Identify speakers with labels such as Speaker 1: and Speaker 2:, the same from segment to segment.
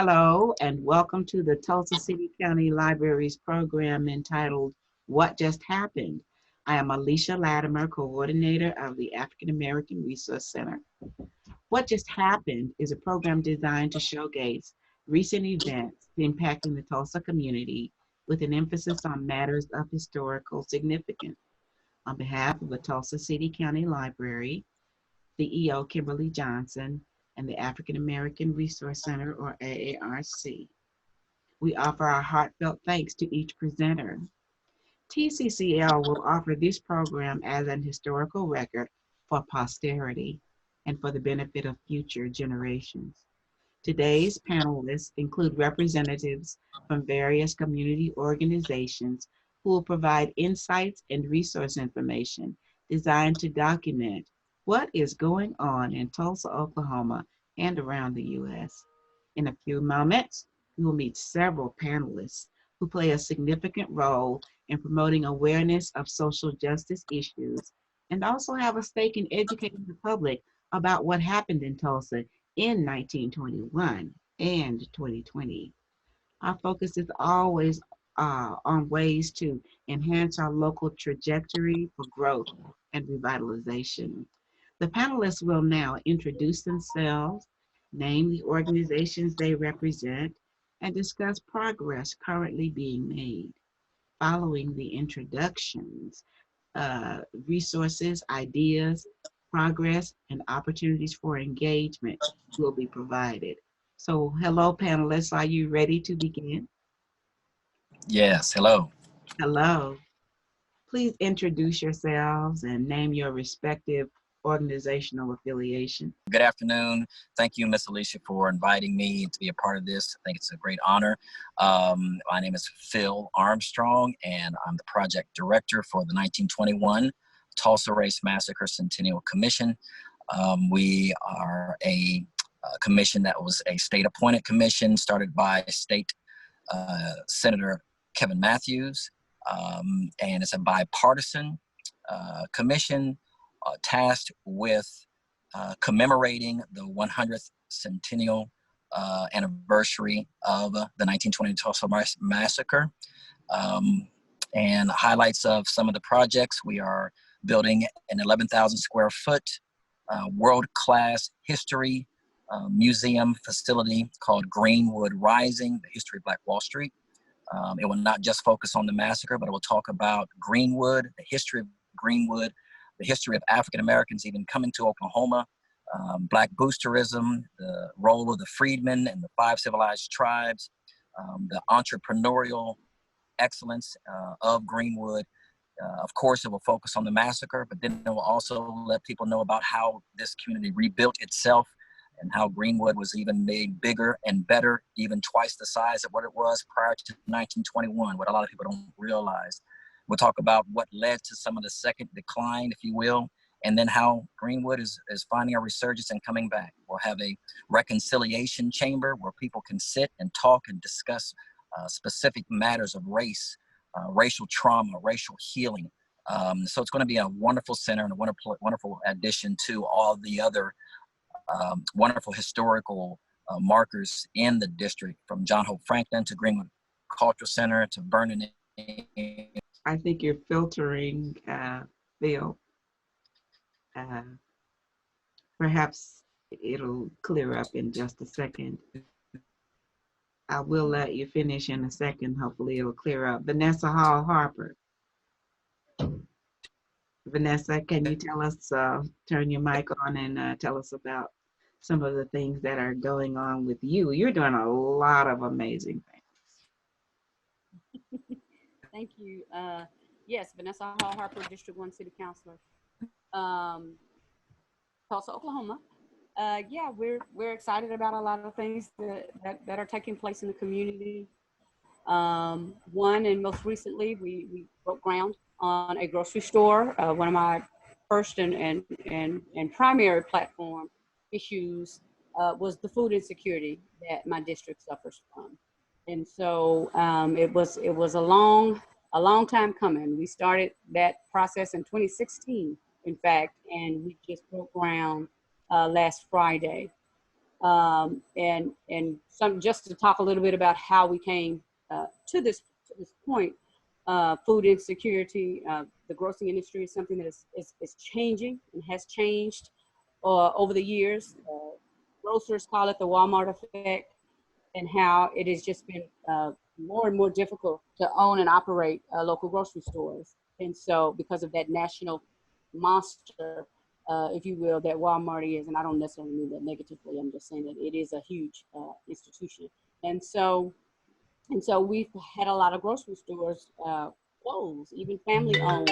Speaker 1: Hello, and welcome to the Tulsa City County Library's program entitled What Just Happened. I am Alicia Latimer, coordinator of the African American Resource Center. What Just Happened is a program designed to showcase recent events impacting the Tulsa community with an emphasis on matters of historical significance. On behalf of the Tulsa City County Library, the EO Kimberly Johnson, and the African American Resource Center, or AARC. We offer our heartfelt thanks to each presenter. TCCL will offer this program as an historical record for posterity and for the benefit of future generations. Today's panelists include representatives from various community organizations who will provide insights and resource information designed to document what is going on in Tulsa, Oklahoma, and around the U.S. In a few moments, we will meet several panelists who play a significant role in promoting awareness of social justice issues and also have a stake in educating the public about what happened in Tulsa in 1921 and 2020. Our focus is always on ways to enhance our local trajectory for growth and revitalization. The panelists will now introduce themselves, name the organizations they represent, and discuss progress currently being made. Following the introductions, resources, ideas, progress, and opportunities for engagement will be provided. So, hello, panelists. Are you ready to begin?
Speaker 2: Yes, hello.
Speaker 1: Hello. Please introduce yourselves and name your respective organizational affiliation.
Speaker 2: Good afternoon. Thank you, Miss Alicia, for inviting me to be a part of this. I think it's a great honor. My name is Phil Armstrong, and I'm the project director for the 1921 Tulsa Race Massacre Centennial Commission. We are a commission that was a state-appointed commission started by State Senator Kevin Matthews, and it's a bipartisan commission tasked with commemorating the 100th centennial anniversary of the 1920 Tulsa Massacre, and highlights of some of the projects. We are building an 11,000 square foot world-class history museum facility called Greenwood Rising, the history of Black Wall Street. It will not just focus on the massacre, but it will talk about Greenwood, the history of Greenwood, the history of African Americans even coming to Oklahoma, Black boosterism, the role of the freedmen and the 5 civilized tribes, the entrepreneurial excellence of Greenwood. Of course, it will focus on the massacre, but then it will also let people know about how this community rebuilt itself and how Greenwood was even made bigger and better, even twice the size of what it was prior to 1921, what a lot of people don't realize. We'll talk about what led to some of the second decline, if you will, and then how Greenwood is finding a resurgence and coming back. We'll have a reconciliation chamber where people can sit and talk and discuss specific matters of race, racial trauma, racial healing. So it's going to be a wonderful center and a wonderful addition to all the other wonderful historical markers in the district, from John Hope Franklin to Greenwood Cultural Center to Vernon.
Speaker 1: I think you're filtering, Phil. Perhaps it'll clear up in just a second. I will let you finish in a second. Hopefully it'll clear up. Vanessa Hall Harper. Vanessa, can you tell us, turn your mic on and tell us about some of the things that are going on with you? You're doing a lot of amazing things.
Speaker 3: Thank you. Yes, Vanessa Hall Harper, District 1 City Councilor, Tulsa, Oklahoma. Yeah, we're excited about a lot of things that are taking place in the community. One, and most recently, we broke ground on a grocery store. One of my first and primary platform issues was the food insecurity that my district suffers from. And so it was a long time coming. We started that process in 2016, in fact, and we just broke ground last Friday. And some, just to talk a little bit about how we came to this point. Food insecurity, the grocery industry is something that is changing and has changed over the years. Grocers call it the Walmart effect, and how it has just been more and more difficult to own and operate local grocery stores. And so because of that national monster, if you will, that Walmart is, and I don't necessarily mean that negatively, I'm just saying that it is a huge institution. And so we've had a lot of grocery stores close, even family owned.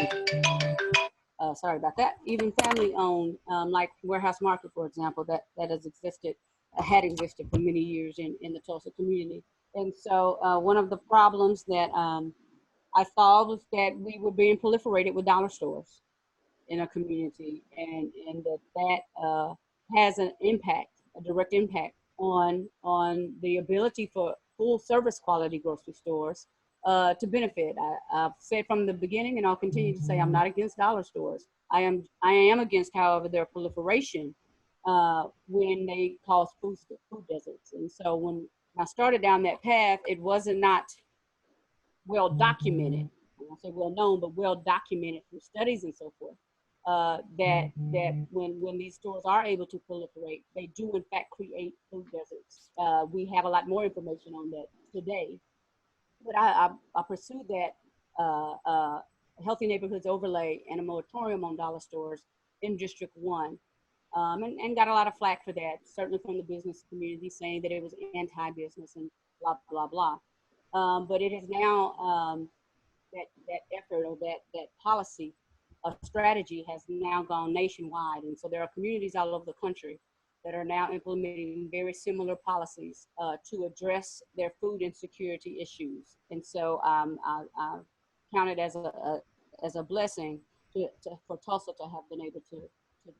Speaker 3: Sorry about that. Even family owned, like Warehouse Market, for example, that has existed, had existed for many years in the Tulsa community. And so one of the problems that I saw was that we were being proliferated with dollar stores in a community, and that has an impact, a direct impact on the ability for full service quality grocery stores to benefit. I've said from the beginning, and I'll continue to say, I'm not against dollar stores. I am against, however, their proliferation when they cause food deserts. And so when I started down that path, it wasn't not well documented. I won't say well known, but well documented through studies and so forth. That when these stores are able to proliferate, they do in fact create food deserts. We have a lot more information on that today, but I pursued that Healthy Neighborhoods overlay and a moratorium on dollar stores in District 1, and got a lot of flack for that, certainly from the business community, saying that it was anti-business and blah blah blah. But it is now that effort, or that policy, a strategy, has now gone nationwide. And so there are communities all over the country that are now implementing very similar policies to address their food insecurity issues. And so I count it as a blessing for Tulsa to have been able to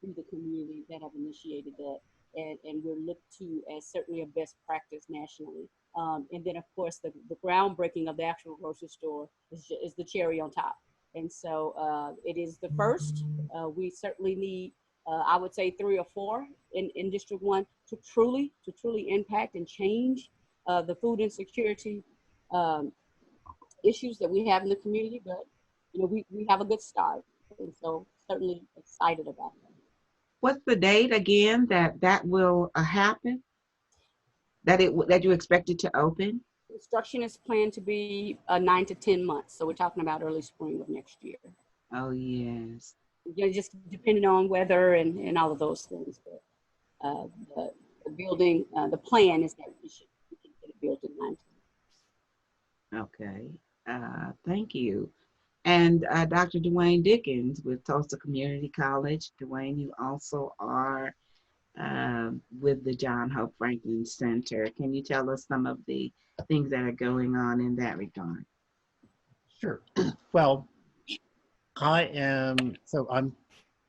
Speaker 3: be the community that have initiated that. And we're looked to as certainly a best practice nationally. And then, of course, the groundbreaking of the actual grocery store is the cherry on top. And so it is the first. We certainly need, I would say, 3 or 4 in District 1 to truly impact and change the food insecurity issues that we have in the community. But we have a good start, and so certainly excited about that.
Speaker 1: What's the date again that will happen? That you expect it to open?
Speaker 3: Construction is planned to be 9 to 10 months. So we're talking about early spring of next year.
Speaker 1: Oh, yes.
Speaker 3: Just depending on weather and all of those things. But the building, the plan is that we can get it built in 9 to 10 months.
Speaker 1: Okay. Thank you. And Dr. Dewayne Dickens with Tulsa Community College. Dewayne, you also are with the John Hope Franklin Center. Can you tell us some of the things that are going on in that regard?
Speaker 4: Sure. Well, I'm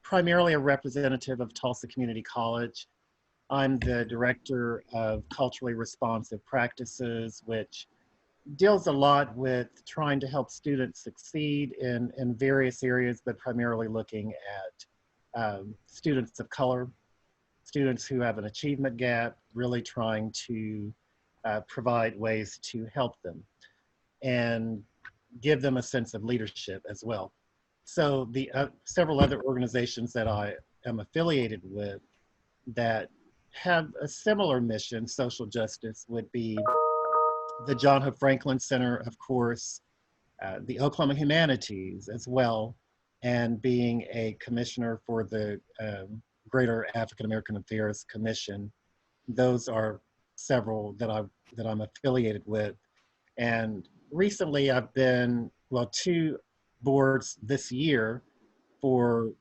Speaker 4: primarily a representative of Tulsa Community College. I'm the director of culturally responsive practices, which deals a lot with trying to help students succeed in various areas, but primarily looking at students of color, students who have an achievement gap, really trying to provide ways to help them and give them a sense of leadership as well. So the several other organizations that I am affiliated with that have a similar mission, social justice, would be the John Hope Franklin Center, of course, the Oklahoma Humanities as well, and being a commissioner for the Greater African American Affairs Commission. Those are several that I'm affiliated with. And recently I've been, 2 boards this year for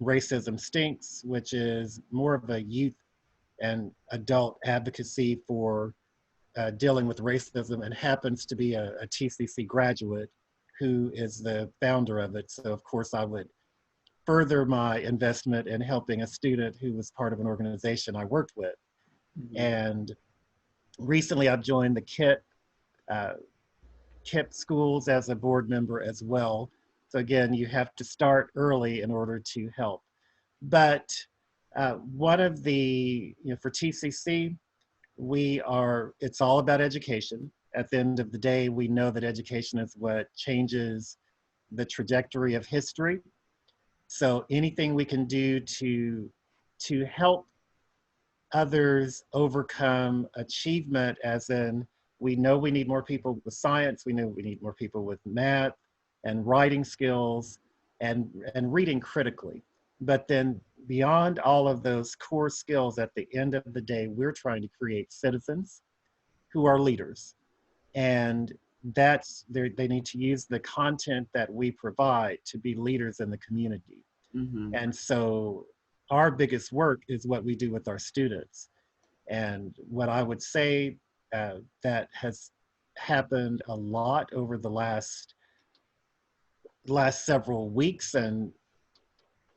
Speaker 4: Racism Stinks, which is more of a youth and adult advocacy for dealing with racism, and happens to be a TCC graduate who is the founder of it. So of course I would further my investment in helping a student who was part of an organization I worked with. Mm-hmm. And recently I've joined the KIPP schools as a board member as well. So again, you have to start early in order to help. But one of the, for TCC, it's all about education. At the end of the day, we know that education is what changes the trajectory of history. So anything we can do to help others overcome achievement, as in, we know we need more people with science, we know we need more people with math and writing skills and reading critically. But then beyond all of those core skills, at the end of the day, we're trying to create citizens who are leaders. And they need to use the content that we provide to be leaders in the community.
Speaker 1: Mm-hmm.
Speaker 4: And so our biggest work is what we do with our students. And what I would say that has happened a lot over the last several weeks and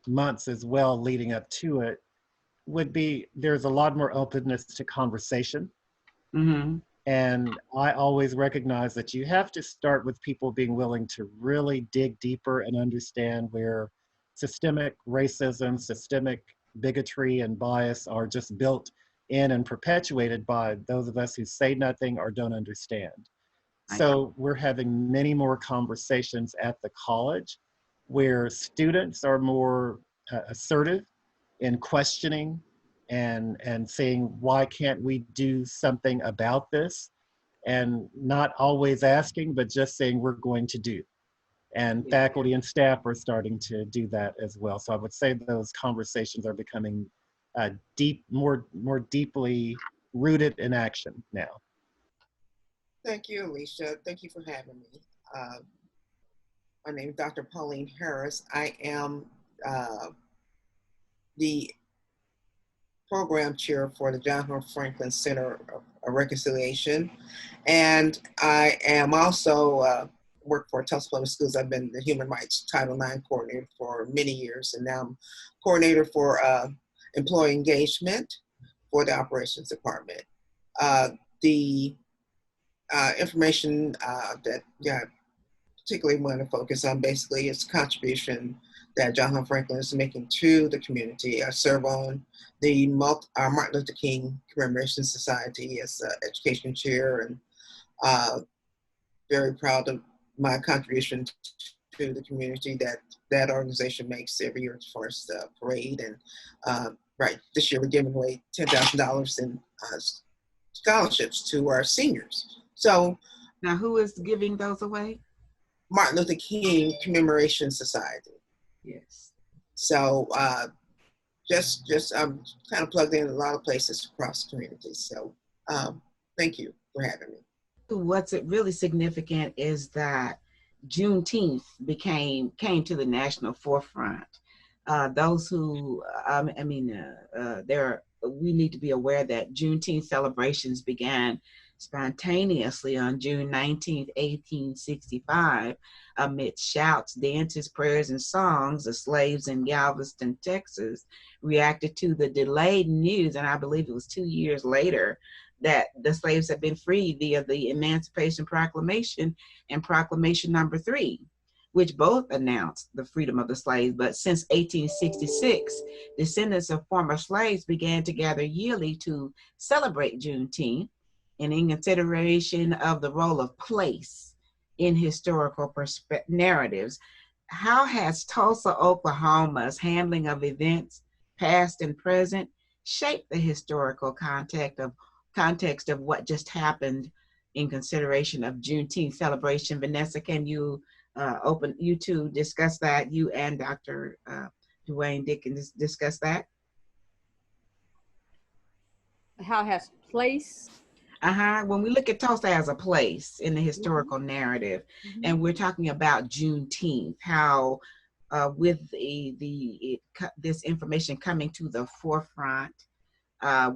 Speaker 4: months as well leading up to it would be, there's a lot more openness to conversation.
Speaker 1: Mm-hmm.
Speaker 4: And I always recognize that you have to start with people being willing to really dig deeper and understand where systemic racism, systemic bigotry and bias are just built in and perpetuated by those of us who say nothing or don't understand. So we're having many more conversations at the college where students are more assertive in questioning and saying, why can't we do something about this? And not always asking, but just saying we're going to do. And faculty and staff are starting to do that as well. So I would say those conversations are becoming more deeply rooted in action now.
Speaker 5: Thank you, Alicia. Thank you for having me. My name is Dr. Pauline Harris. I am the program chair for the John Franklin Center of Reconciliation. And I am also work for Tulsa Public Schools. I've been the Human Rights Title IX coordinator for many years, and now I'm coordinator for employee engagement for the operations department. The information that I particularly want to focus on basically is contribution that John Franklin is making to the community. I serve on the Martin Luther King Commemoration Society as education chair, and very proud of my contribution to the community that organization makes every year as far as the parade. And right, this year we're giving away $10,000 in scholarships to our seniors. So
Speaker 1: now, who is giving those away?
Speaker 5: Martin Luther King Commemoration Society.
Speaker 1: Yes.
Speaker 5: So just I'm kind of plugged in a lot of places across the community. So thank you for having me.
Speaker 1: What's really significant is that Juneteenth came to the national forefront. Those who, we need to be aware that Juneteenth celebrations began spontaneously on June 19th, 1865, amid shouts, dances, prayers, and songs. The slaves in Galveston, Texas, reacted to the delayed news, and I believe it was 2 years later, that the slaves had been freed via the Emancipation Proclamation and Proclamation Number 3, which both announced the freedom of the slaves. But since 1866, descendants of former slaves began to gather yearly to celebrate Juneteenth, and in consideration of the role of place in historical narratives. How has Tulsa, Oklahoma's handling of events, past and present, shaped the historical context of what just happened in consideration of Juneteenth celebration? Vanessa, can you open you to discuss that? You and Dr. Dewayne Dickens discuss that.
Speaker 3: How has place?
Speaker 1: When we look at Tulsa as a place in the historical narrative, and we're talking about Juneteenth, how with this information coming to the forefront,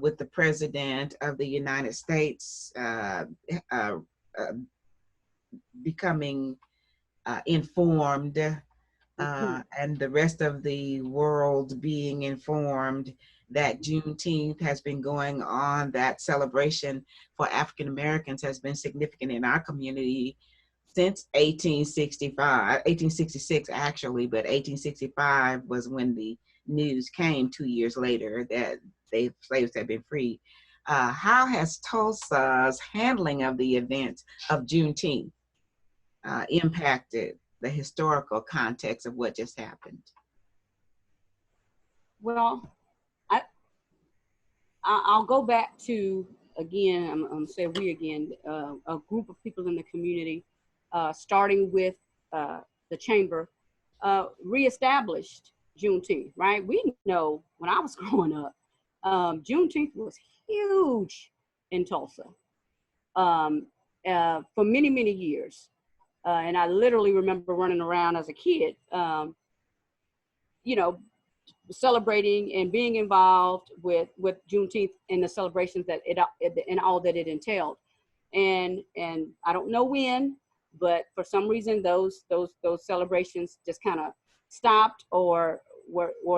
Speaker 1: with the President of the United States becoming informed, and the rest of the world being informed that Juneteenth has been going on, that celebration for African Americans has been significant in our community since 1866 actually, but 1865 was when the news came 2 years later that slaves had been freed. How has Tulsa's handling of the events of Juneteenth impacted the historical context of what just happened?
Speaker 3: Well, I'll go back to, again, I'm gonna say we again, a group of people in the community, starting with the chamber, reestablished Juneteenth, right? We know when I was growing up, Juneteenth was huge in Tulsa for many, many years. And I literally remember running around as a kid, you know, celebrating and being involved with Juneteenth and the celebrations that it and all that it entailed. And I don't know when, but for some reason those celebrations just kind of stopped, or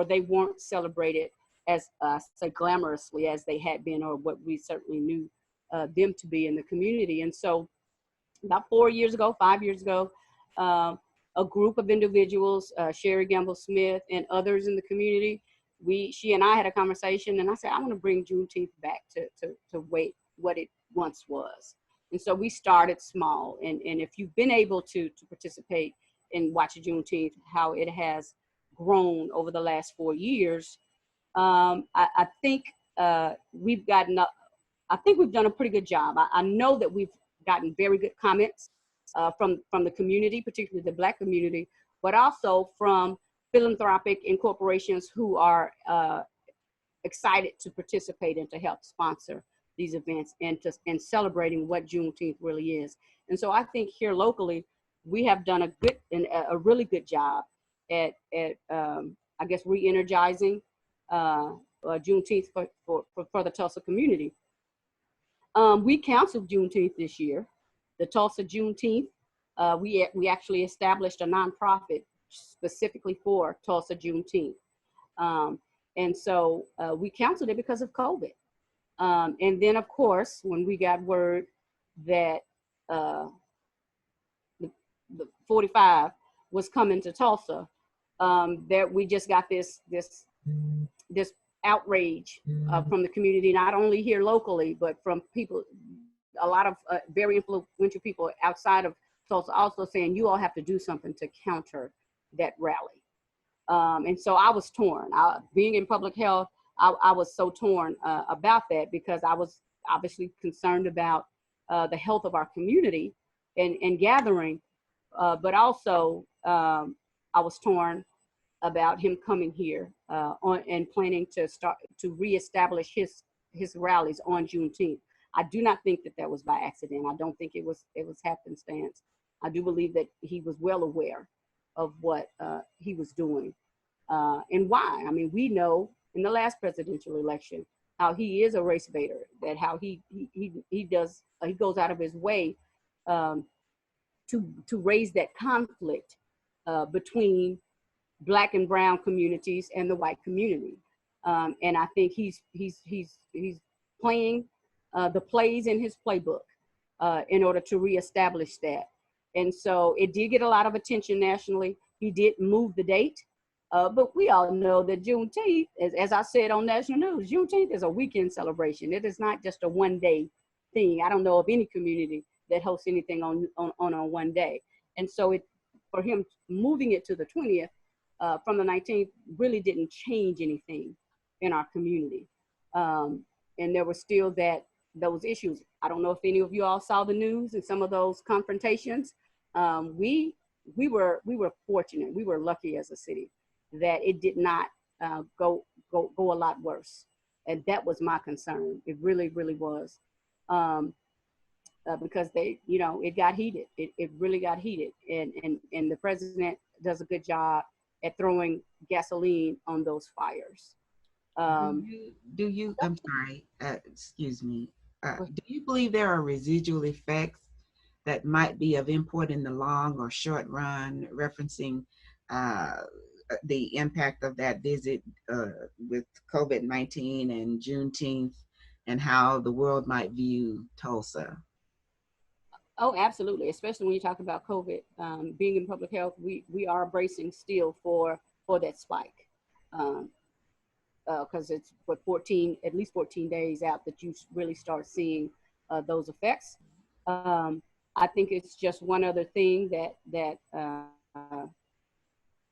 Speaker 3: they weren't celebrated as say glamorously as they had been, or what we certainly knew them to be in the community. And so about 5 years ago, a group of individuals, Sherry Gamble Smith and others in the community, she and I had a conversation, and I said, I want to bring Juneteenth back to what it once was. And so we started small. And if you've been able to participate in Watch Juneteenth, how it has grown over the last 4 years, I think we've done a pretty good job. I know that we've gotten very good comments from the community, particularly the Black community, but also from philanthropic and corporations who are excited to participate and to help sponsor these events and celebrating what Juneteenth really is. And so I think here locally, we have done a really good job at I guess re-energizing Juneteenth for the Tulsa community. We canceled Juneteenth this year. The Tulsa Juneteenth, we actually established a nonprofit specifically for Tulsa Juneteenth. And so we canceled it because of COVID. And then of course, when we got word that the 45 was coming to Tulsa, that we just got this outrage from the community, not only here locally, but from people, a lot of very influential people outside of Tulsa also saying, you all have to do something to counter that rally. And so I was torn. Being in public health, I was so torn about that, because I was obviously concerned about the health of our community and gathering, but also I was torn about him coming here and planning to reestablish his rallies on Juneteenth. I do not think that was by accident. I don't think it was happenstance. I do believe that he was well aware of what he was doing and why. I mean, we know in the last presidential election how he is a race baiter, that how he goes out of his way to raise that conflict between Black and brown communities and the white community. And I think he's playing the plays in his playbook in order to reestablish that. And so it did get a lot of attention nationally. He did move the date, but we all know that Juneteenth, as I said on national news, Juneteenth is a weekend celebration. It is not just a one-day thing. I don't know of any community that hosts anything on a one day. And so for him moving it to the 20th from the 19th really didn't change anything in our community. And there were still those issues. I don't know if any of you all saw the news and some of those confrontations. We were fortunate. We were lucky as a city that it did not go a lot worse. And that was my concern. It really, really was. Because it got heated. It really got heated. And the president does a good job at throwing gasoline on those fires.
Speaker 1: Do you, I'm sorry, excuse me. Do you believe there are residual effects that might be of import in the long or short run, referencing the impact of that visit with COVID-19 and Juneteenth, and how the world might view Tulsa?
Speaker 3: Oh, absolutely. Especially when you talk about COVID, being in public health, we are bracing still for that spike. because it's what, at least 14 days out that you really start seeing those effects. I think it's just one other thing that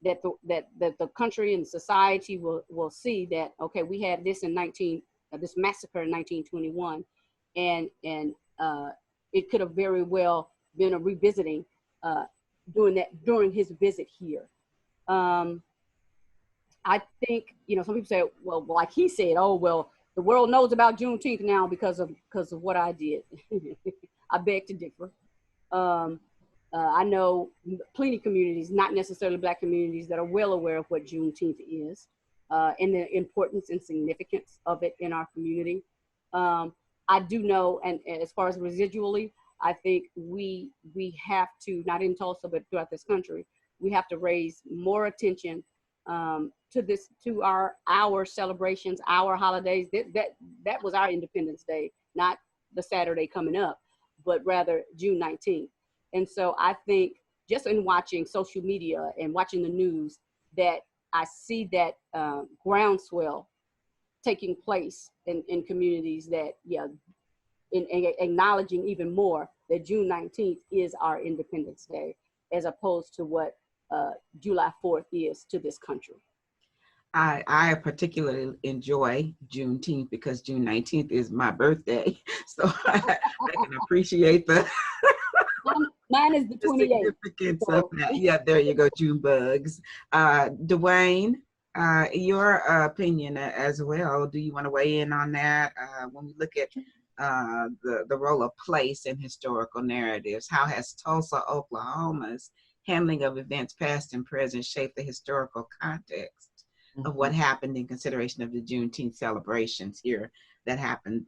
Speaker 3: the country and society will see that, okay, we had this this massacre in 1921, and it could have very well been a revisiting during his visit here. I think, some people say, well, like he said, oh, well, the world knows about Juneteenth now because of what I did. I beg to differ. I know plenty of communities, not necessarily Black communities, that are well aware of what Juneteenth is and the importance and significance of it in our community. I do know, and as far as residually, I think we have to, not in Tulsa, but throughout this country, we have to raise more attention to our celebrations, our holidays. That was our Independence Day, not the Saturday coming up, but rather June 19th. And so I think just in watching social media and watching the news, that I see that groundswell taking place in communities that, in acknowledging even more that June 19th is our Independence Day, as opposed to what July 4th is to this country.
Speaker 1: I particularly enjoy Juneteenth because June 19th is my birthday. So I can appreciate the
Speaker 3: Mine is the 28th.
Speaker 1: significance of that. Yeah, there you go, June bugs. Dewayne, your opinion as well. Do you want to weigh in on that? When we look at the role of place in historical narratives, how has Tulsa, Oklahoma's handling of events past and present shaped the historical context of what happened in consideration of the Juneteenth celebrations here that happened,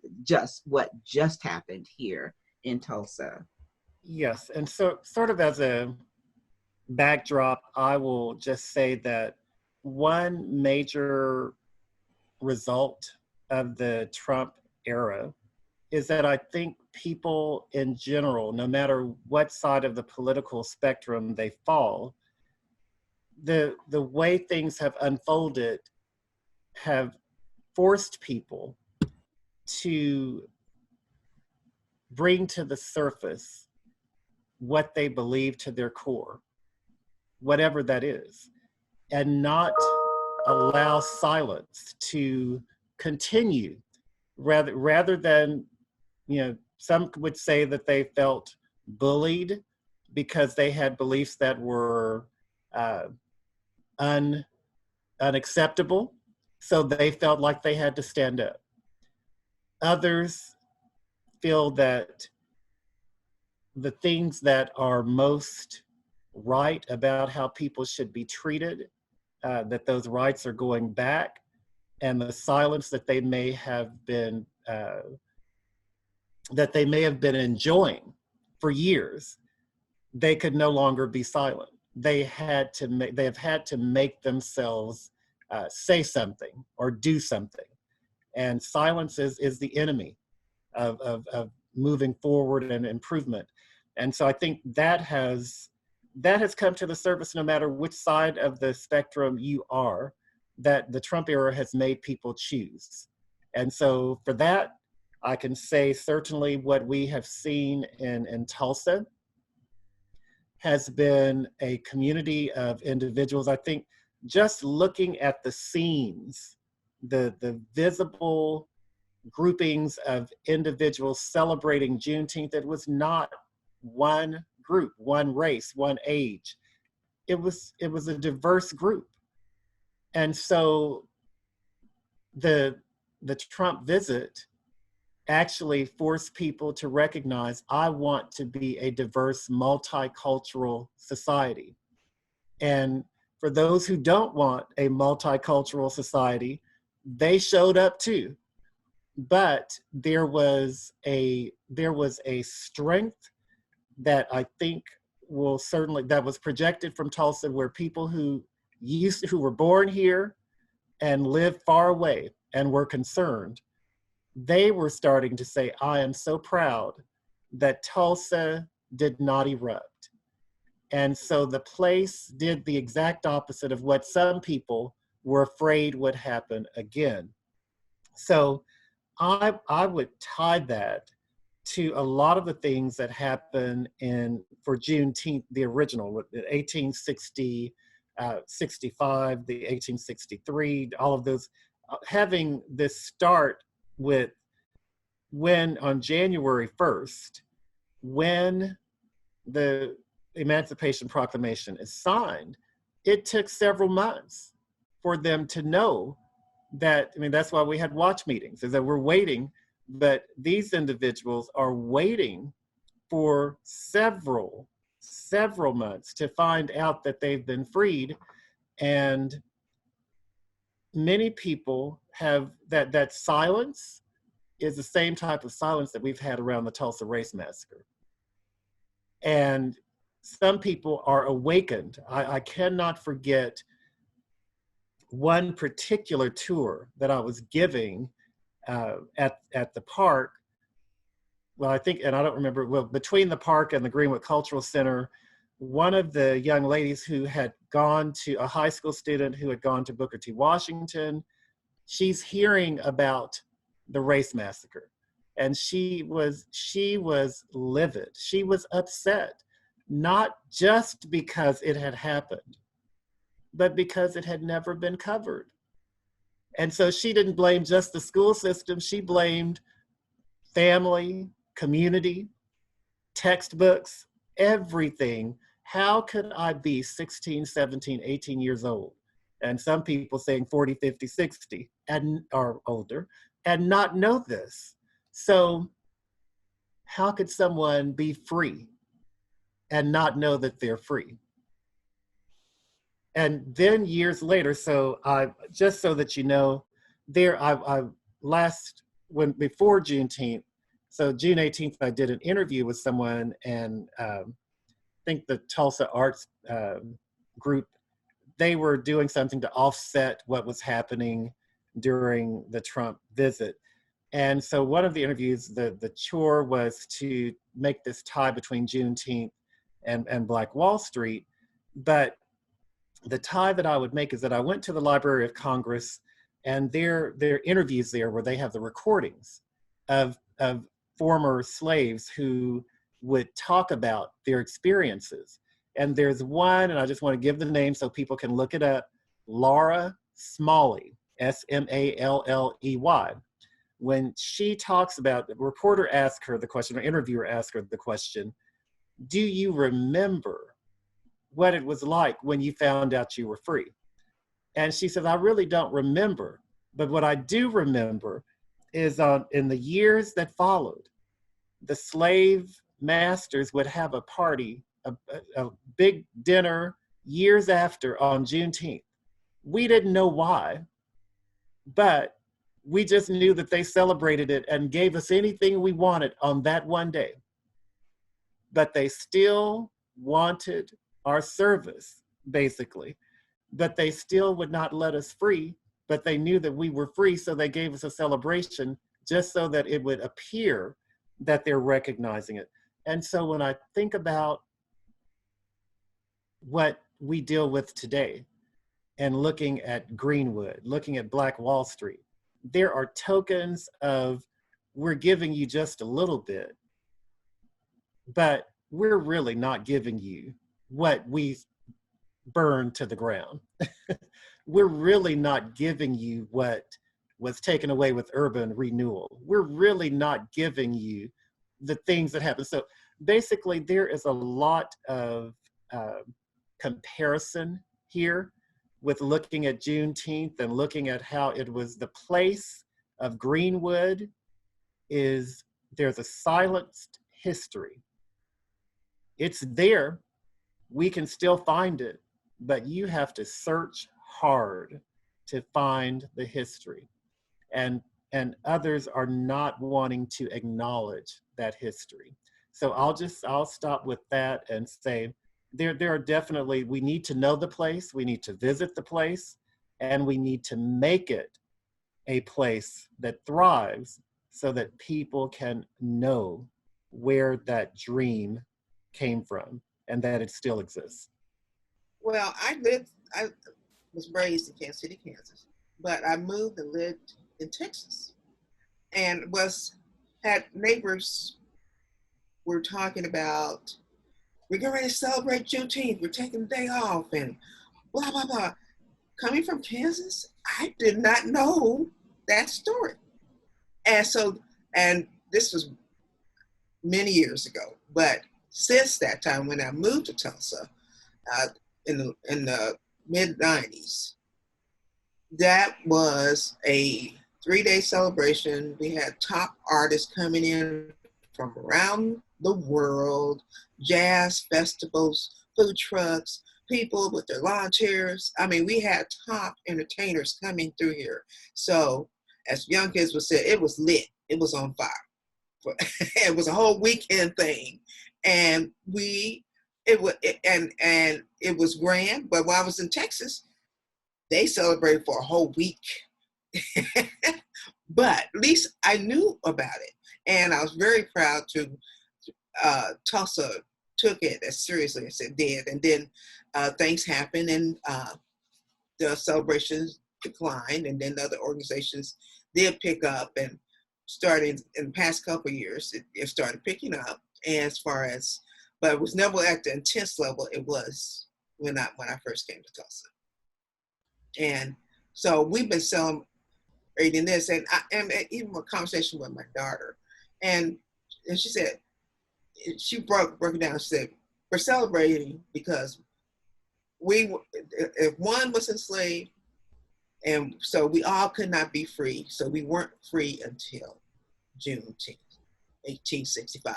Speaker 1: what just happened here in Tulsa?
Speaker 4: Yes, and so sort of as a backdrop, I will just say that one major result of the Trump era is that I think people in general, no matter what side of the political spectrum they fall, the way things have unfolded have forced people to bring to the surface what they believe to their core, whatever that is, and not allow silence to continue, rather than, some would say that they felt bullied because they had beliefs that were unacceptable, so they felt like they had to stand up. Others feel that the things that are most right about how people should be treated, that those rights are going back, and the silence that they may have been enjoying for years, they could no longer be silent. They have had to make themselves say something or do something, and silence is the enemy of moving forward and improvement. And so I think that has come to the surface, no matter which side of the spectrum you are, that the Trump era has made people choose. And so for that, I can say certainly what we have seen in Tulsa has been a community of individuals. I think just looking at the scenes, the visible groupings of individuals celebrating Juneteenth, it was not one group, one race, one age. It was a diverse group. And so the Trump visit actually forced people to recognize, I want to be a diverse, multicultural society. And for those who don't want a multicultural society, they showed up too. But there was a strength that I think that was projected from Tulsa, where people who were born here and lived far away and were concerned, they were starting to say, I am so proud that Tulsa did not erupt. And so the place did the exact opposite of what some people were afraid would happen again. So I would tie that to a lot of the things that happened for Juneteenth, the original, the 1860, 65, the 1863, all of those, having this start with when on January 1st, when the Emancipation Proclamation is signed, it took several months for them to know that, I mean, that's why we had watch meetings, is that we're waiting, but these individuals are waiting for several months to find out that they've been freed. And many people have that silence is the same type of silence that we've had around the Tulsa Race Massacre. And some people are awakened. I cannot forget one particular tour that I was giving at the park. Well, I think, and I don't remember, well, between the park and the Greenwood Cultural Center, one of the young ladies who had gone to, a high school student who had gone to Booker T. Washington, she's hearing about the race massacre. And she was livid. She was upset, not just because it had happened, but because it had never been covered. And so she didn't blame just the school system. She blamed family, community, textbooks, everything. How could I be 16, 17, 18 years old? And some people saying 40, 50, 60 or older and not know this. So how could someone be free and not know that they're free? And then years later, so just so that you know, before Juneteenth, so June 18th, I did an interview with someone, and I think the Tulsa Arts group, they were doing something to offset what was happening during the Trump visit. And so one of the interviews, the chore was to make this tie between Juneteenth and Black Wall Street. But the tie that I would make is that I went to the Library of Congress, and their interviews there where they have the recordings of former slaves who would talk about their experiences. And there's one, and I just want to give the name so people can look it up, Laura Smalley, Smalley. When she talks about, the reporter asked her the question, or interviewer asked her the question, do you remember what it was like when you found out you were free? And she says, I really don't remember, but what I do remember is in the years that followed, the slave masters would have a party, a big dinner years after on Juneteenth. We didn't know why, but we just knew that they celebrated it and gave us anything we wanted on that one day. But they still wanted our service, basically. But they still would not let us free, but they knew that we were free, so they gave us a celebration just so that it would appear that they're recognizing it. And so when I think about what we deal with today and looking at Greenwood, looking at Black Wall Street, there are tokens of, we're giving you just a little bit, but we're really not giving you what we burned to the ground. We're really not giving you what was taken away with urban renewal. We're really not giving you the things that happen. So basically there is a lot of comparison here with looking at Juneteenth and looking at how it was the place of Greenwood. There's a silenced history. It's there, we can still find it, but you have to search hard to find the history. And others are not wanting to acknowledge that history. So I'll stop with that and say, there are definitely, we need to know the place, we need to visit the place, and we need to make it a place that thrives so that people can know where that dream came from and that it still exists.
Speaker 5: Well, was raised in Kansas City, Kansas, but I moved and lived in Texas, and had neighbors were talking about, we're getting ready to celebrate Juneteenth, we're taking the day off, and blah, blah, blah. Coming from Kansas, I did not know that story. And this was many years ago, but since that time, when I moved to Tulsa in the mid-90s, that was a 3-day celebration. We had top artists coming in from around the world, jazz festivals, food trucks, people with their lawn chairs. I mean, we had top entertainers coming through here. So as young kids would say, it was lit. It was on fire. It was a whole weekend thing. And it was grand. But while I was in Texas, they celebrated for a whole week. But at least I knew about it. And I was very proud to Tulsa took it as seriously as it did. And then things happened, and the celebrations declined, and then other organizations did pick up, and starting in the past couple of years, it started picking up. And but it was never at the intense level it was when I first came to Tulsa. And so we've been celebrating this, and even a conversation with my daughter, and she said, she broke it down. She said, we're celebrating because if one was enslaved, and so we all could not be free. So we weren't free until Juneteenth, 1865.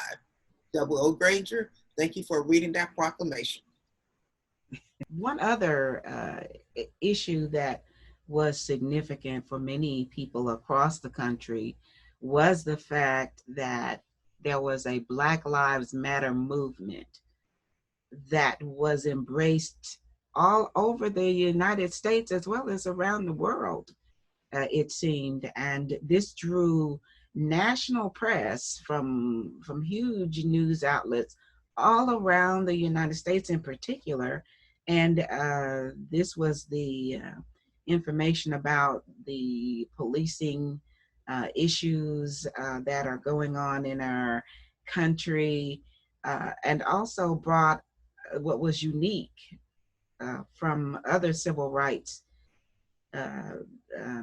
Speaker 5: O. Granger, thank you for reading that proclamation.
Speaker 1: One other issue that was significant for many people across the country was the fact that there was a Black Lives Matter movement that was embraced all over the United States as well as around the world, it seemed. And this drew national press from huge news outlets all around the United States in particular. And this was the information about the policing issues that are going on in our country, and also brought what was unique from other civil rights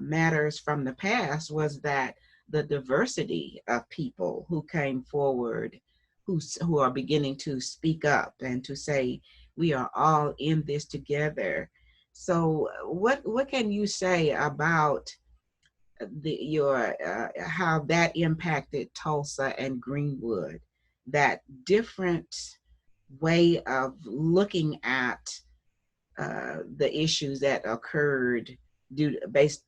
Speaker 1: matters from the past was that the diversity of people who came forward, who are beginning to speak up and to say, we are all in this together. So what can you say about how that impacted Tulsa and Greenwood, that different way of looking at the issues that occurred based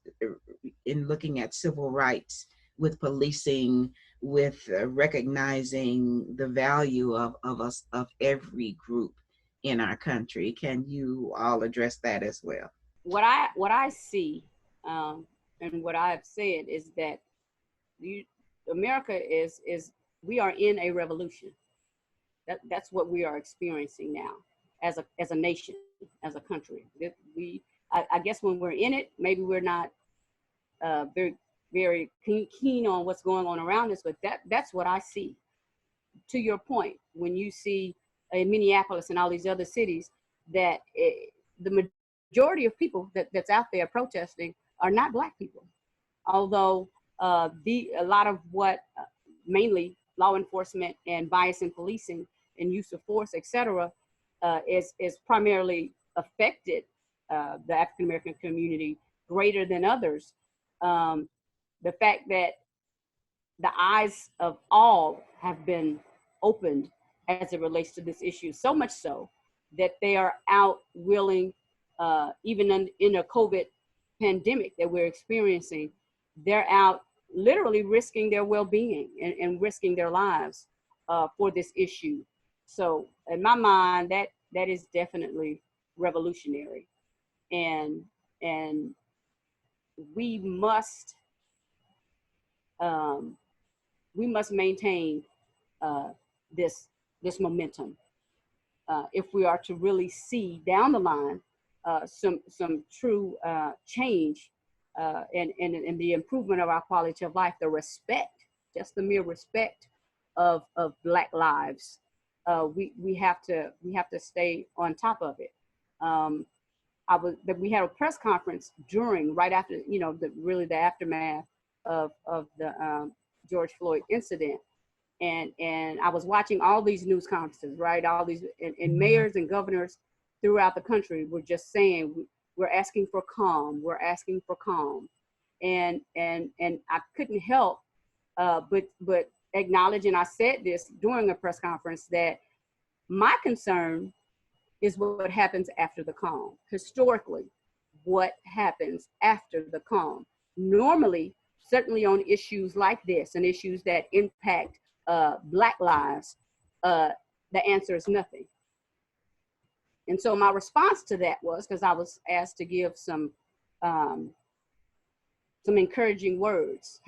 Speaker 1: in looking at civil rights, with policing, with recognizing the value of every group in our country? Can you all address that as well?
Speaker 3: What I see, and what I have said is that America is we are in a revolution. That's what we are experiencing now as a nation, as a country. I guess when we're in it, maybe we're not very, very keen on what's going on around us, but that's what I see. To your point, when you see in Minneapolis and all these other cities that the majority of people that's out there protesting are not Black people, although a lot of what mainly law enforcement and bias in policing and use of force, et cetera, is primarily affected the African American community greater than others. The fact that the eyes of all have been opened as it relates to this issue, so much so that they are out willing, even in a COVID pandemic that we're experiencing, they're out literally risking their well-being and risking their lives for this issue. So in my mind, that is definitely revolutionary, and we must maintain this momentum if we are to really see down the line some true change and the improvement of our quality of life, the respect, just the mere respect of Black lives. We have to stay on top of it. We had a press conference right after, the aftermath of the George Floyd incident. And I was watching all these news conferences, right? All these, and mayors and governors throughout the country were just saying, we're asking for calm, we're asking for calm. And I couldn't help but acknowledge, and I said this during a press conference, that my concern is what happens after the calm. Historically, what happens after the calm? Normally, certainly on issues like this and issues that impact Black lives, the answer is nothing. And so my response to that was, because I was asked to give some encouraging words,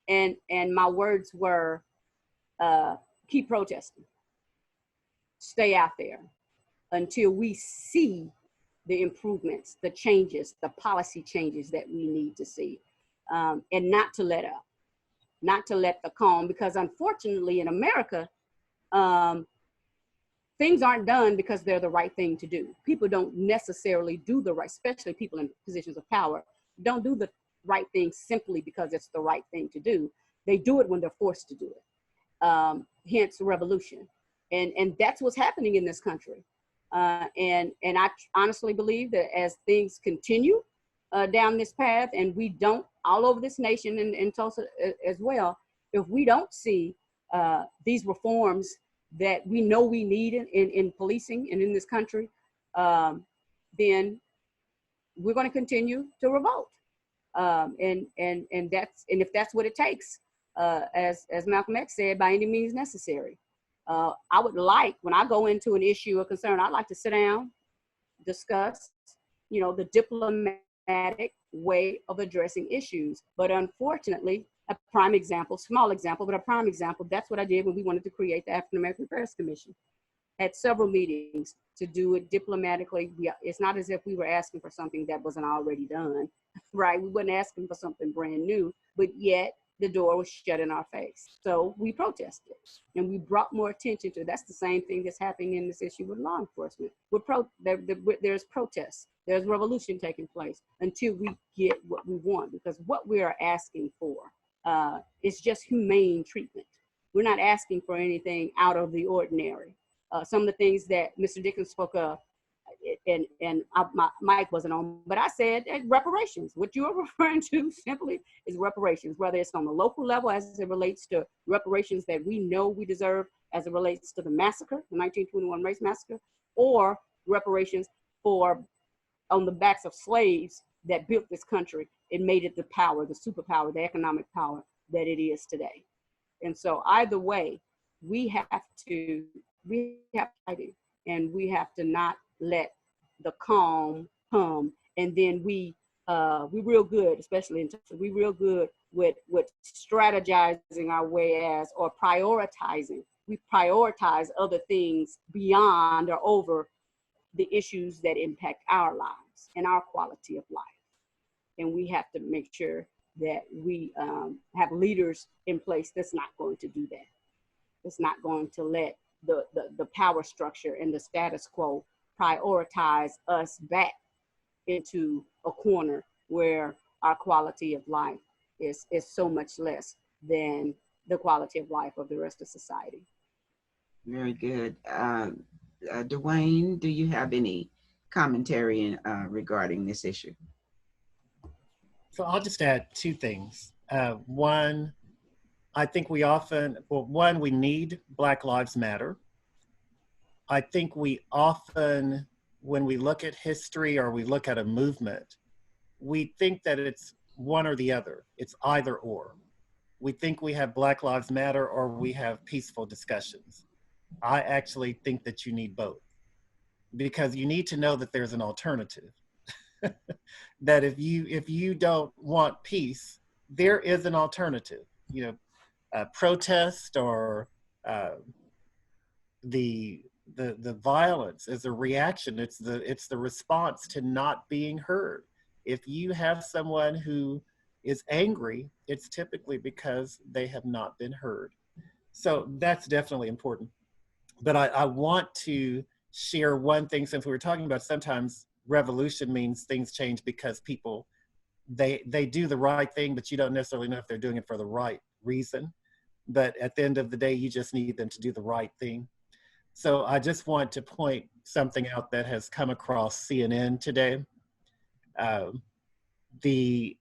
Speaker 3: and my words were, keep protesting, stay out there until we see the improvements, the changes, the policy changes that we need to see, and not to let up, not to let the calm, because unfortunately in America, things aren't done because they're the right thing to do. People don't necessarily do the right, especially people in positions of power, don't do the right thing simply because it's the right thing to do. They do it when they're forced to do it. Hence revolution. And that's what's happening in this country. And I honestly believe that as things continue down this path, and we don't, all over this nation and in Tulsa as well, if we don't see these reforms that we know we need in policing and in this country, then we're going to continue to revolt. And if that's what it takes, as Malcolm X said, by any means necessary. I would like, when I go into an issue or concern, I'd like to sit down, discuss, the diplomatic way of addressing issues. But unfortunately, a prime example, small example, but a prime example, that's what I did when we wanted to create the African American Affairs Commission. Had several meetings to do it diplomatically. It's not as if we were asking for something that wasn't already done, right? We weren't asking for something brand new, but yet the door was shut in our face. So we protested and we brought more attention to it. That's the same thing that's happening in this issue with law enforcement. There's protests, there's revolution taking place until we get what we want, because what we are asking for is just humane treatment. We're not asking for anything out of the ordinary. Some of the things that Mr. Dickens spoke of, my mic wasn't on, but I said reparations. What you are referring to simply is reparations, whether it's on the local level as it relates to reparations that we know we deserve as it relates to the massacre, the 1921 race massacre, or reparations on the backs of slaves that built this country and made it the power, the superpower, the economic power that it is today. And so either way, we have to fight it, and we have to not let the calm come. And then we real good, especially in Tulsa, we real good with strategizing our way or prioritizing. We prioritize other things beyond or over the issues that impact our lives and our quality of life. And we have to make sure that we have leaders in place that's not going to do that. That's not going to let the power structure and the status quo prioritize us back into a corner where our quality of life is so much less than the quality of life of the rest of society.
Speaker 1: Very good. Dewayne, do you have any commentary regarding this issue?
Speaker 4: So I'll just add two things. One, I think we need Black Lives Matter. I think we often, when we look at history or we look at a movement, we think that it's one or the other. It's either or. We think we have Black Lives Matter or we have peaceful discussions. I actually think that you need both, because you need to know that there's an alternative. That if you don't want peace, there is an alternative. Protest or the the violence is a reaction. It's the response to not being heard. If you have someone who is angry, it's typically because they have not been heard. So that's definitely important. But I want to share one thing, since we were talking about sometimes revolution means things change because people, they do the right thing, but you don't necessarily know if they're doing it for the right reason. But at the end of the day, you just need them to do the right thing. So I just want to point something out that has come across CNN today. The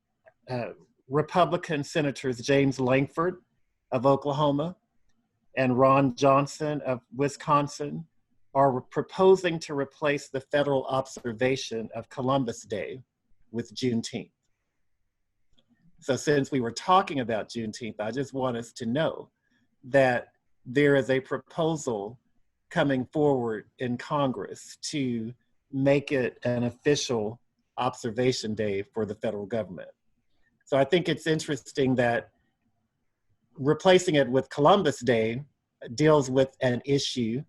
Speaker 4: Republican Senators James Lankford of Oklahoma and Ron Johnson of Wisconsin are proposing to replace the federal observation of Columbus Day with Juneteenth. So since we were talking about Juneteenth, I just want us to know that there is a proposal coming forward in Congress to make it an official observation day for the federal government. So I think it's interesting that replacing it with Columbus Day deals with an issue,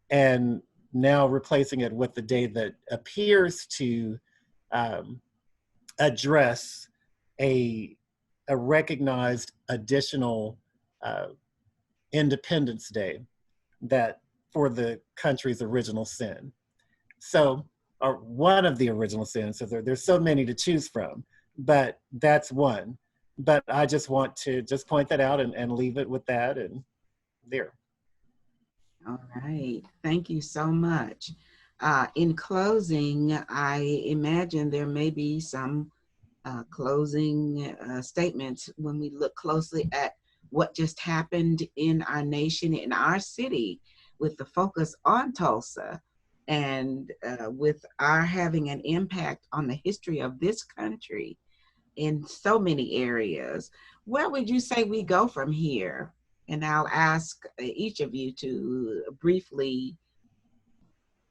Speaker 4: and now replacing it with the day that appears to address a recognized additional Independence Day that for the country's original sin. So, or one of the original sins, so there's so many to choose from, but that's one. But I just want to just point that out and leave it with that and there.
Speaker 1: All right, thank you so much. In closing, I imagine there may be some closing statements when we look closely at what just happened in our nation, in our city, with the focus on Tulsa, and with our having an impact on the history of this country in so many areas. Where would you say we go from here? And I'll ask each of you to briefly.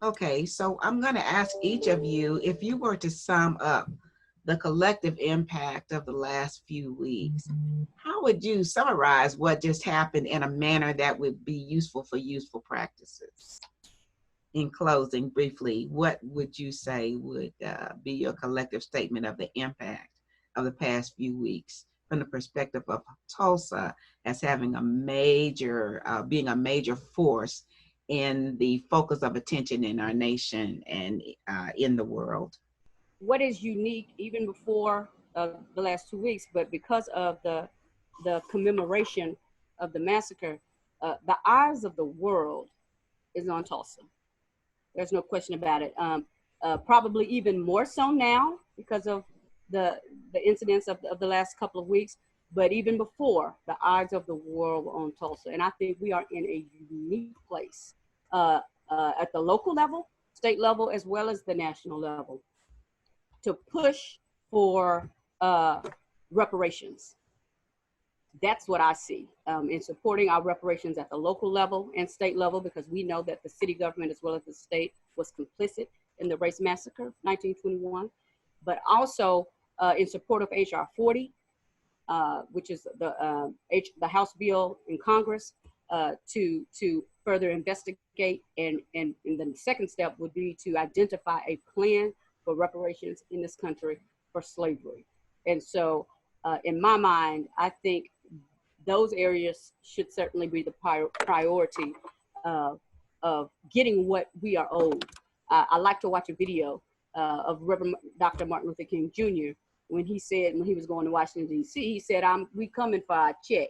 Speaker 1: Okay, so I'm going to ask each of you, if you were to sum up the collective impact of the last few weeks, how would you summarize what just happened in a manner that would be useful for useful practices? In closing, briefly, what would you say would be your collective statement of the impact of the past few weeks from the perspective of Tulsa as having a major, being a major force in the focus of attention in our nation and in the world?
Speaker 3: What is unique even before the last 2 weeks, but because of the commemoration of the massacre, the eyes of the world is on Tulsa. There's no question about it. Probably even more so now because of the incidents of the last couple of weeks, but even before, the eyes of the world were on Tulsa. And I think we are in a unique place at the local level, state level, as well as the national level, to push for reparations. That's what I see in supporting our reparations at the local level and state level, because we know that the city government as well as the state was complicit in the race massacre of 1921, but also in support of HR 40, which is the House bill in Congress to further investigate, and the second step would be to identify a plan for reparations in this country for slavery. And so in my mind, I think those areas should certainly be the priority of getting what we are owed. I like to watch a video of Reverend Dr. Martin Luther King Jr. when he said, when he was going to Washington, D.C., he said, we coming for our check.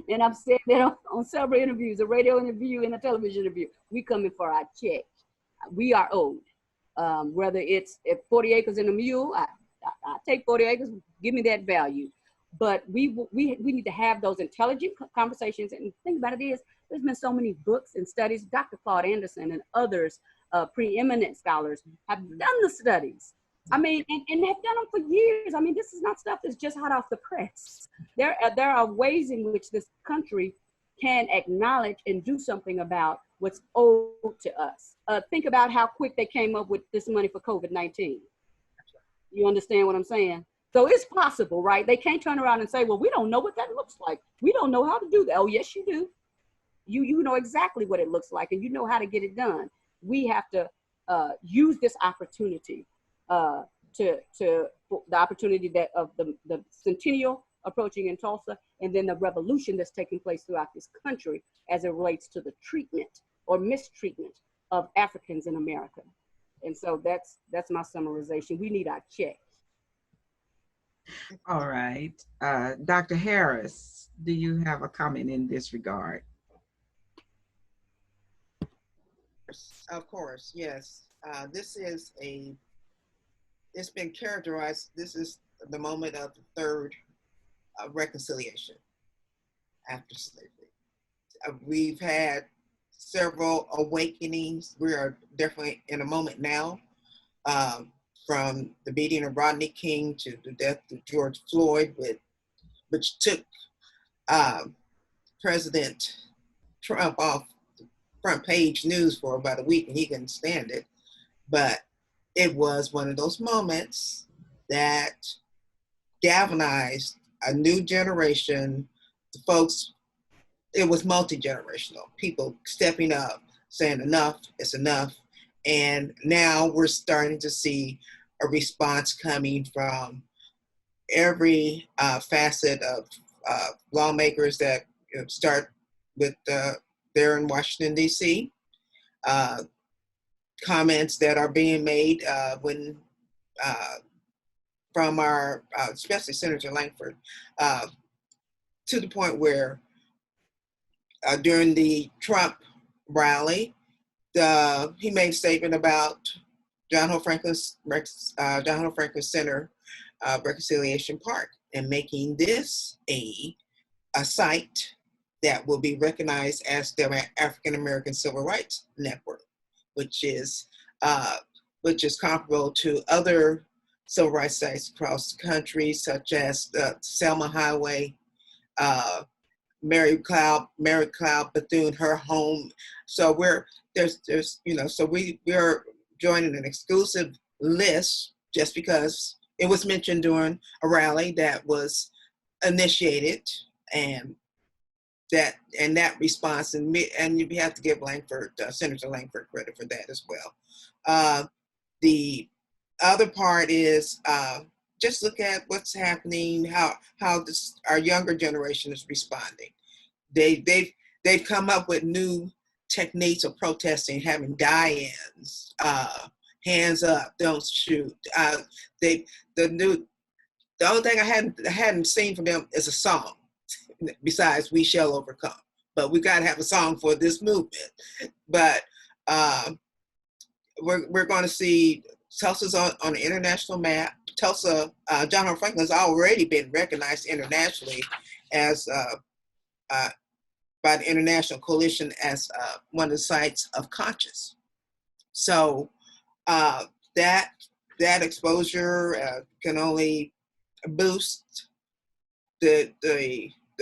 Speaker 3: And I've said that on several interviews, a radio interview and a television interview, we coming for our check. We are owed. Whether it's at 40 acres and a mule, I take 40 acres, give me that value. But we need to have those intelligent conversations. And the thing about it is, there's been so many books and studies. Dr. Claude Anderson and others, preeminent scholars, have done the studies. I mean, and have done them for years. I mean, this is not stuff that's just hot off the press. There are ways in which this country can acknowledge and do something about what's owed to us. Think about how quick they came up with this money for COVID-19. You understand what I'm saying? So it's possible, right? They can't turn around and say, well, we don't know what that looks like. We don't know how to do that. Oh, yes, you do. you know exactly what it looks like, and you know how to get it done. We have to use this opportunity to the opportunity that of the Centennial approaching in Tulsa, and then the revolution that's taking place throughout this country as it relates to the treatment or mistreatment of Africans in America. And so that's my summarization. We need our check.
Speaker 1: All right. Dr. Harris, do you have a comment in this regard?
Speaker 5: Of course, yes. It's been characterized, this is the moment of the third reconciliation after slavery. We've had several awakenings. We are definitely in a moment now, from the beating of Rodney King to the death of George Floyd, which took President Trump off front page news for about a week, and he couldn't stand it. But it was one of those moments that galvanized a new generation. The folks, it was multi-generational, people stepping up, saying enough is enough. And now we're starting to see a response coming from every facet of lawmakers that start with there in Washington, D.C. Comments that are being made from our, especially Senator Langford, to the point where during the Trump rally, he made a statement about John Hope Franklin Center Reconciliation Park, and making this a site that will be recognized as the African American Civil Rights Network, which is comparable to other civil rights sites across the country, such as the Selma Highway, Mary Cloud Bethune, her home. So we are joining an exclusive list just because it was mentioned during a rally that was initiated, and that response, and you have to give Langford, Senator Langford, credit for that as well. The other part is just look at what's happening, how our younger generation is responding. They've come up with new techniques of protesting, having die-ins, hands up, don't shoot. The only thing I hadn't seen from them is a song, besides "We Shall Overcome." But we got to have a song for this movement. But we're going to see Tulsa's on the international map. Tulsa, John Hope Franklin has already been recognized internationally as by the International Coalition as one of the sites of conscience. So that exposure can only boost the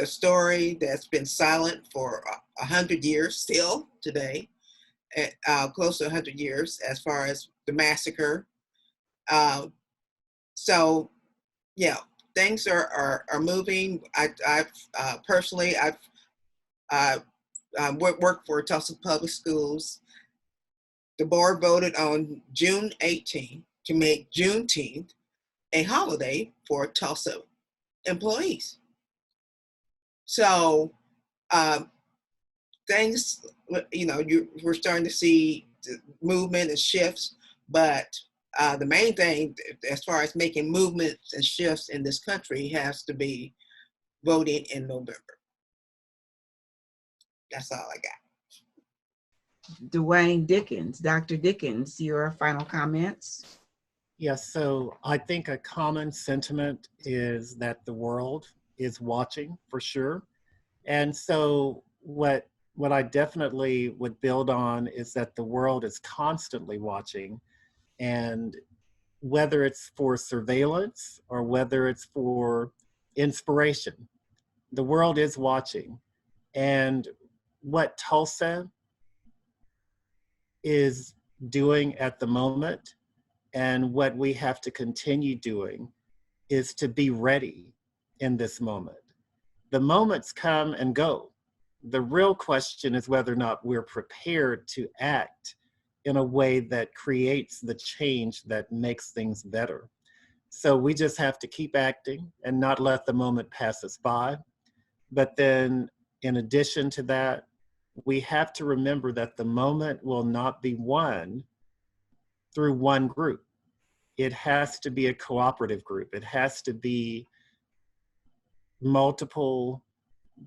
Speaker 5: story that's been silent for 100 years still today, close to 100 years as far as the massacre. So yeah, things are moving. I've personally worked for Tulsa Public Schools. The board voted on June 18th to make Juneteenth a holiday for Tulsa employees. So things, we're starting to see the movement and shifts, but the main thing as far as making movements and shifts in this country has to be voting in November. That's all I got.
Speaker 1: Dewayne Dickens, Dr. Dickens, your final comments?
Speaker 4: Yes, so I think a common sentiment is that the world is watching for sure. And so what I definitely would build on is that the world is constantly watching, and whether it's for surveillance or whether it's for inspiration, the world is watching. And what Tulsa is doing at the moment and what we have to continue doing is to be ready in this moment. The moments come and go. The real question is whether or not we're prepared to act in a way that creates the change that makes things better. So we just have to keep acting and not let the moment pass us by. But then in addition to that, we have to remember that the moment will not be won through one group. It has to be a cooperative group. It has to be multiple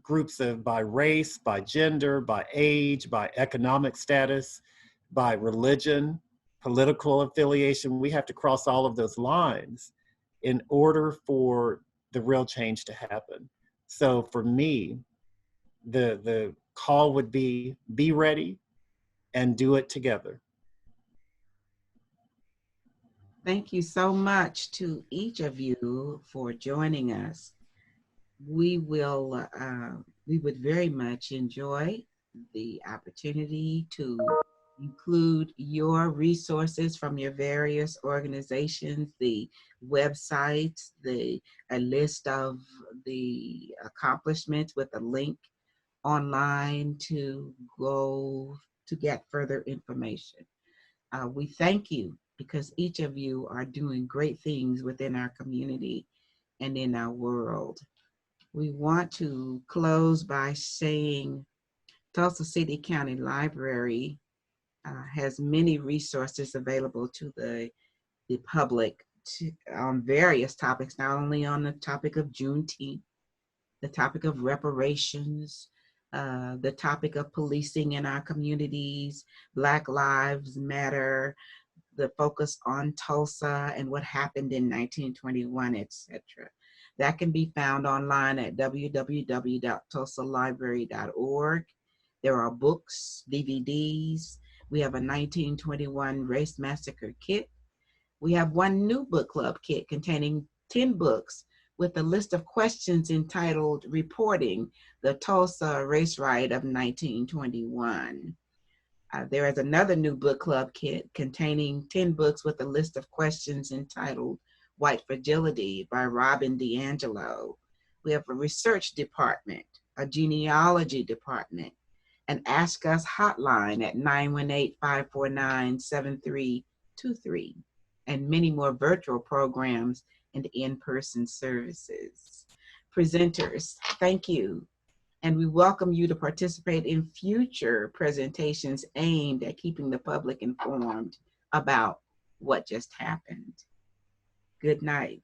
Speaker 4: groups of by race, by gender, by age, by economic status, by religion, political affiliation. We have to cross all of those lines in order for the real change to happen. So for me, the call would be ready and do it together.
Speaker 1: Thank you so much to each of you for joining us. We would very much enjoy the opportunity to include your resources from your various organizations, the websites, a list of the accomplishments with a link online to go to get further information. We thank you because each of you are doing great things within our community and in our world. We want to close by saying Tulsa City County Library has many resources available to the public on various topics, not only on the topic of Juneteenth, the topic of reparations, the topic of policing in our communities, Black Lives Matter, the focus on Tulsa and what happened in 1921, etc. That can be found online at www.tulsalibrary.org. There are books, DVDs. We have a 1921 Race Massacre kit. We have one new book club kit containing 10 books with a list of questions entitled Reporting the Tulsa Race Riot of 1921. There is another new book club kit containing 10 books with a list of questions entitled White Fragility by Robin DiAngelo. We have a research department, a genealogy department, an Ask Us hotline at 918-549-7323, and many more virtual programs and in-person services. Presenters, thank you. And we welcome you to participate in future presentations aimed at keeping the public informed about what just happened. Good night.